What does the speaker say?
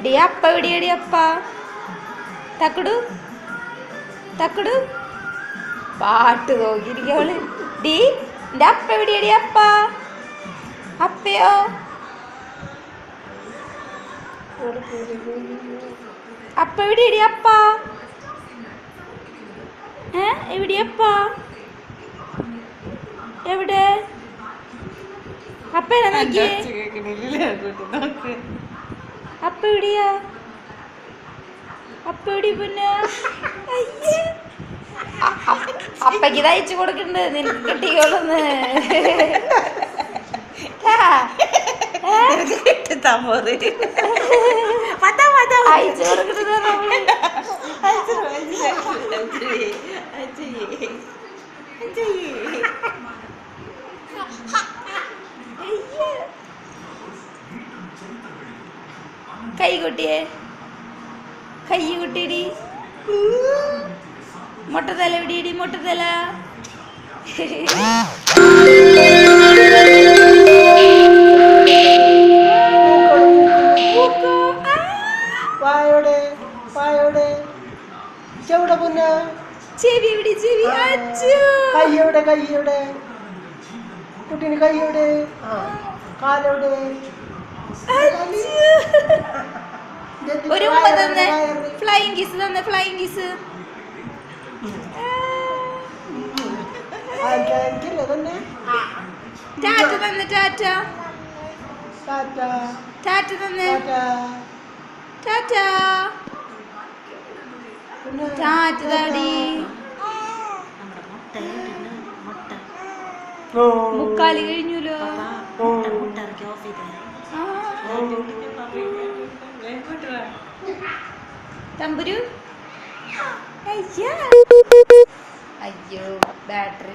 D അപ്പ എവിടെയാടി അപ്പ? തക്കടു തക്കടു പാട്ട് നോക്കിയിരിക്കവള്. ഡി എന്റെ അപ്പ എവിടെയാടി അപ്പ? അപ്പയോ അപ്പ എവിടെയാടി അപ്പ? എവിടെയപ്പ? എവിടെ അപ്പേനെ നോക്കിയേ? അപ്പ എവിടെയാ? അപ്പ എവിടെ പിന്നെ? അപ്പക്ക് തയ്ച്ചു കൊടുക്കണ്ട്, നിനക്ക് കിട്ടിയോളന്ന്. അയച്ചു കൊടുക്കുന്നത് കൈ കുട്ടിയെ, കൈ കുട്ടിയടി. മൊട്ടത്തല എവിടെയടി? മൊട്ടത്തല ചെവി എവിടെ? ചെവി കയ്യോടെ കയ്യോടെ കുട്ടീന് കയ്യോടെ കാലോടെ ഒരു ഉമ്മ തന്നെ. ഫ്ലൈയിങ് കിസ് തന്നെ, ഫ്ലൈയിങ് കിസ്. ടാറ്റ തന്നെ, ടാറ്റ ടാറ്റ തന്നെ, ടാറ്റ ടാറ്റ താടി. മുക്കാലി കഴിഞ്ഞല്ലോ. തമ്പുരു അയ്യോ ബാറ്ററി